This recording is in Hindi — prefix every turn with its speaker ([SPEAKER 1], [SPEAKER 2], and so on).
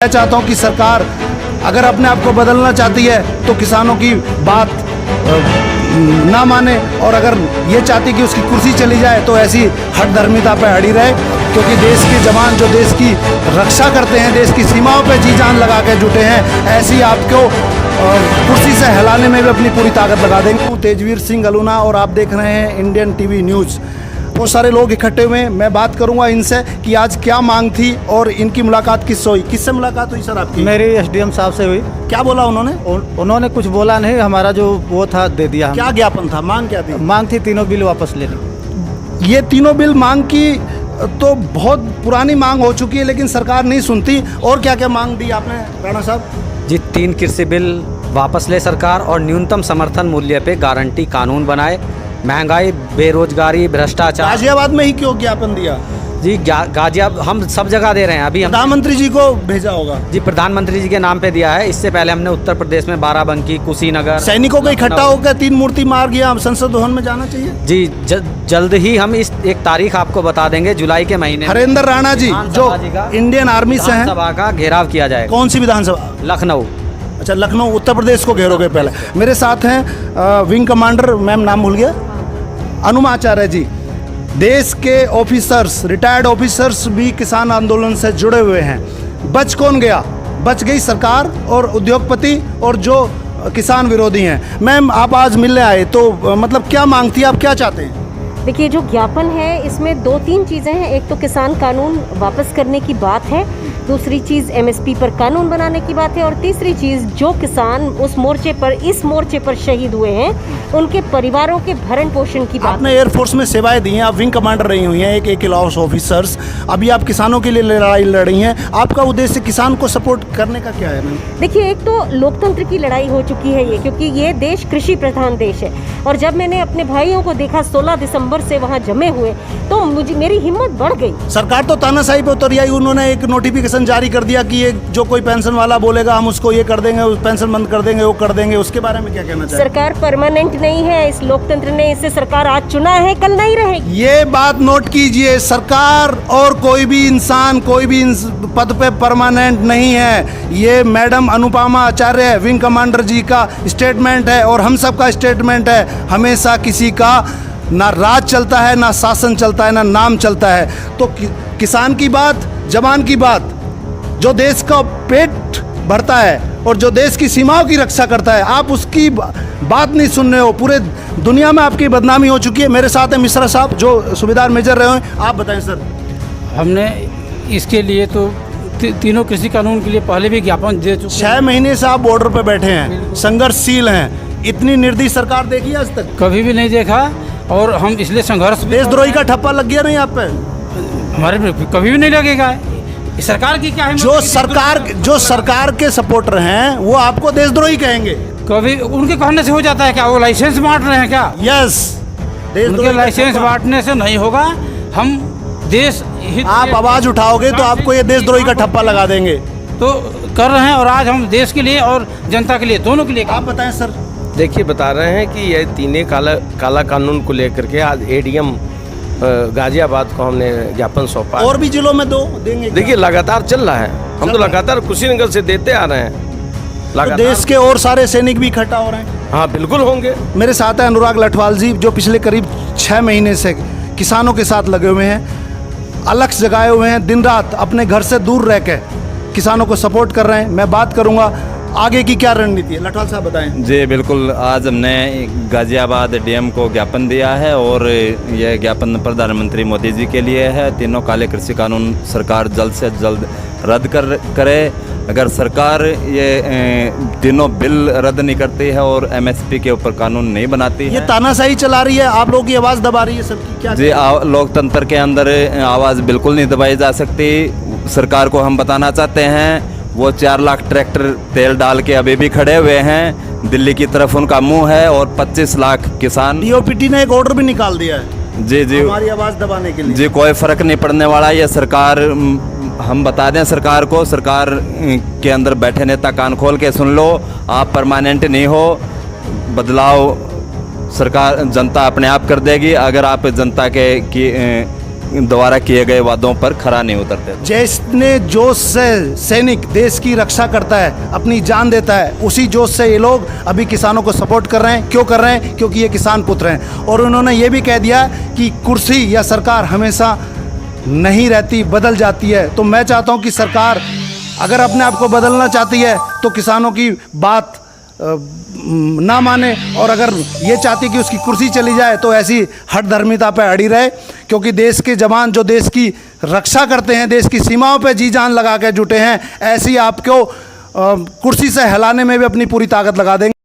[SPEAKER 1] मैं चाहता हूं कि सरकार अगर अपने आप को बदलना चाहती है तो किसानों की बात ना माने, और अगर ये चाहती कि उसकी कुर्सी चली जाए तो ऐसी हठधर्मिता पे अड़ी रहे, क्योंकि देश के जवान जो देश की रक्षा करते हैं, देश की सीमाओं पे जी जान लगा के जुटे हैं, ऐसी आपको कुर्सी से हिलाने में भी अपनी पूरी ताकत लगा देंगे। तेजवीर सिंह अलूना और आप देख रहे हैं इंडियन टीवी न्यूज़। बहुत सारे लोग इकट्ठे हुए हैं, मैं बात करूंगा इनसे कि आज क्या मांग थी और इनकी मुलाकात किससे हुई। किससे मुलाकात हुई सर आपकी?
[SPEAKER 2] मेरी एसडीएम साहब से हुई।
[SPEAKER 1] क्या बोला उन्होंने?
[SPEAKER 2] उन्होंने कुछ बोला नहीं, हमारा जो वो था दे दिया।
[SPEAKER 1] क्या ज्ञापन था? मांग क्या थी?
[SPEAKER 2] मांग थी तीनों बिल वापस लेने।
[SPEAKER 1] ये तीनों बिल मांग की तो बहुत पुरानी मांग हो चुकी है, लेकिन सरकार नहीं सुनती। और क्या क्या मांग दी आपने राणा साहब?
[SPEAKER 3] जी, 3 कृषि बिल वापस ले सरकार और न्यूनतम समर्थन मूल्य पे गारंटी कानून बनाए। महंगाई, बेरोजगारी, भ्रष्टाचार।
[SPEAKER 1] गाजियाबाद में ही क्यों ज्ञापन दिया?
[SPEAKER 3] जी, गाजियाबाद हम सब जगह दे रहे हैं। अभी हम
[SPEAKER 1] प्रधानमंत्री जी को भेजा होगा।
[SPEAKER 3] जी, प्रधानमंत्री जी के नाम पे दिया है। इससे पहले हमने उत्तर प्रदेश में बाराबंकी, कुशीनगर।
[SPEAKER 1] सैनिकों को इकट्ठा होकर 3 मूर्ति मार गया, संसद भवन में जाना चाहिए।
[SPEAKER 3] जी, जल्द ही हम इस एक तारीख आपको बता देंगे, जुलाई के महीने।
[SPEAKER 1] हरेंद्र राणा जी जो इंडियन आर्मी से हैं,
[SPEAKER 3] सभा का घेराव किया जाएगा।
[SPEAKER 1] कौन सी विधानसभा?
[SPEAKER 3] लखनऊ।
[SPEAKER 1] अच्छा, लखनऊ, उत्तर प्रदेश को घेरोगे पहले। मेरे साथ हैं विंग कमांडर, मैम नाम भूल गया, अनुमा आचार्य जी। देश के ऑफिसर्स, रिटायर्ड ऑफिसर्स भी किसान आंदोलन से जुड़े हुए हैं। बच कौन गया? बच गई सरकार और उद्योगपति और जो किसान विरोधी हैं। मैम, आप आज मिलने आए तो मतलब क्या मांग थी, आप क्या चाहते हैं?
[SPEAKER 4] देखिए, जो ज्ञापन है इसमें 2-3 चीज़ें हैं। एक तो किसान कानून वापस करने की बात है, दूसरी चीज़ एमएसपी पर कानून बनाने की बात है, और तीसरी चीज़ जो किसान उस मोर्चे पर, इस मोर्चे पर शहीद हुए हैं, उनके परिवारों के भरण पोषण की बात।
[SPEAKER 1] आपने एयरफोर्स में सेवाएं दी हैं, आप विंग कमांडर रही हुई हैं, एक क्लास ऑफिसर्स। अभी आप किसानों के लिए लड़ाई लड़ रही हैं। आपका उद्देश्य किसान को सपोर्ट करने का क्या है मैम?
[SPEAKER 4] देखिए, एक तो लोकतंत्र की लड़ाई हो चुकी है ये, क्योंकि ये देश कृषि प्रधान देश है। और जब मैंने अपने भाइयों को देखा 16 दिसंबर से वहाँ जमे हुए, तो मेरी हिम्मत बढ़ गई।
[SPEAKER 1] सरकार तो तानाशाही पे उतर आई। उन्होंने एक नोटिफिकेशन जारी कर दिया कि ये जो कोई पेंशन वाला बोलेगा हम उसको ये कर देंगे, पेंशन बंद कर देंगे, वो कर देंगे। उसके बारे में क्या कहना चाहिए?
[SPEAKER 4] सरकार परमानेंट नहीं है, इस लोकतंत्र ने इसे सरकार आज चुना है, कल नहीं रहेगी।
[SPEAKER 1] ये बात नोट कीजिए, सरकार और कोई भी इंसान कोई भी पद पे परमानेंट नहीं है। ये मैडम अनुपमा आचार्य विंग कमांडर जी का स्टेटमेंट है और हम सब का स्टेटमेंट है। हमेशा किसी का ना राज चलता है, ना शासन चलता है, ना नाम चलता है। तो किसान की बात, जवान की बात, जो देश का पेट भरता है और जो देश की सीमाओं की रक्षा करता है, आप उसकी बात नहीं सुन रहे हो। पूरे दुनिया में आपकी बदनामी हो चुकी है। मेरे साथ है मिश्रा साहब जो सूबेदार मेजर रहे हैं। आप बताएं सर।
[SPEAKER 5] हमने इसके लिए तो तीनों कृषि कानून के लिए पहले भी ज्ञापन दे चुके
[SPEAKER 1] 6 महीने से आप बॉर्डर पे बैठे हैं, संघर्षशील हैं। इतनी निर्दयी सरकार देखी आज तक?
[SPEAKER 5] कभी भी नहीं देखा, और हम इसलिए संघर्ष।
[SPEAKER 1] देशद्रोही का ठप्पा लग गया नहीं आप पे?
[SPEAKER 5] हमारे पे कभी भी नहीं लगेगा। सरकार की क्या है?
[SPEAKER 1] जो सरकार के सपोर्टर हैं वो आपको देशद्रोही कहेंगे।
[SPEAKER 5] कभी उनके कहने से हो जाता है क्या? वो लाइसेंस बांट रहे हैं क्या?
[SPEAKER 1] यस,
[SPEAKER 5] उनके लाइसेंस बांटने से नहीं होगा। हम देश हित,
[SPEAKER 1] आप आवाज उठाओगे तो आपको ये देशद्रोही का ठप्पा लगा देंगे।
[SPEAKER 5] तो कर रहे हैं, और आज हम देश के लिए और जनता के लिए, दोनों के लिए।
[SPEAKER 1] आप बताएं सर।
[SPEAKER 6] देखिए, बता रहे हैं कि ये तीनों काला कानून को लेकर के आज एडीएम गाजियाबाद को हमने ज्ञापन सौंपा।
[SPEAKER 1] और भी जिलों में देंगे?
[SPEAKER 6] देखिए, लगातार चल रहा है। हम तो लगातार कुशीनगर से देते आ रहे हैं।
[SPEAKER 1] तो देश के और सारे सैनिक भी इकट्ठा हो रहे हैं?
[SPEAKER 6] हाँ, बिल्कुल होंगे।
[SPEAKER 1] मेरे साथ है अनुराग लठवाल जी, जो पिछले करीब 6 महीने से किसानों के साथ लगे हुए हैं, अलग जगाए हुए हैं, दिन रात अपने घर से दूर रह के किसानों को सपोर्ट कर रहे हैं। मैं बात करूंगा आगे की क्या रणनीति है। लठवाल साहब बताएं।
[SPEAKER 7] जी बिल्कुल, आज हमने गाजियाबाद डीएम को ज्ञापन दिया है और यह ज्ञापन प्रधानमंत्री मोदी जी के लिए है। तीनों काले कृषि कानून सरकार जल्द से जल्द रद्द करे। अगर सरकार ये तीनों बिल रद्द नहीं करती है और एमएसपी के ऊपर कानून नहीं बनाती है,
[SPEAKER 1] ये तानाशाही चला रही है, आप लोगों की आवाज़ दबा रही है सबकी। क्या
[SPEAKER 7] जी, लोकतंत्र के अंदर आवाज़ बिल्कुल नहीं दबाई जा सकती। सरकार को हम बताना चाहते हैं, वो 4 लाख ट्रैक्टर तेल डाल के अभी भी खड़े हुए हैं। दिल्ली की तरफ उनका मुंह है और 25 लाख किसान।
[SPEAKER 1] डीओपीटी ने एक ऑर्डर भी निकाल दिया है
[SPEAKER 7] जी
[SPEAKER 1] हमारी आवाज़ दबाने के लिए।
[SPEAKER 7] जी, कोई फर्क नहीं पड़ने वाला। ये सरकार, हम बता दें सरकार को, सरकार के अंदर बैठे नेता कान खोल के सुन लो। आप परमानेंट नहीं हो, बदलाव सरकार जनता अपने आप कर देगी। अगर आप जनता द्वारा किए गए वादों पर खरा नहीं उतरते।
[SPEAKER 1] जितने जोश से सैनिक देश की रक्षा करता है, अपनी जान देता है, उसी जोश से ये लोग अभी किसानों को सपोर्ट कर रहे हैं। क्यों कर रहे हैं? क्योंकि ये किसान पुत्र हैं। और उन्होंने ये भी कह दिया कि कुर्सी या सरकार हमेशा नहीं रहती, बदल जाती है। तो मैं चाहता हूँ कि सरकार अगर अपने आप को बदलना चाहती है तो किसानों की बात ना माने, और अगर ये चाहती कि उसकी कुर्सी चली जाए तो ऐसी हठधर्मिता पे अड़ी रहे। क्योंकि देश के जवान जो देश की रक्षा करते हैं, देश की सीमाओं पे जी जान लगा के जुटे हैं, ऐसी आपको कुर्सी से हिलाने में भी अपनी पूरी ताकत लगा देंगे।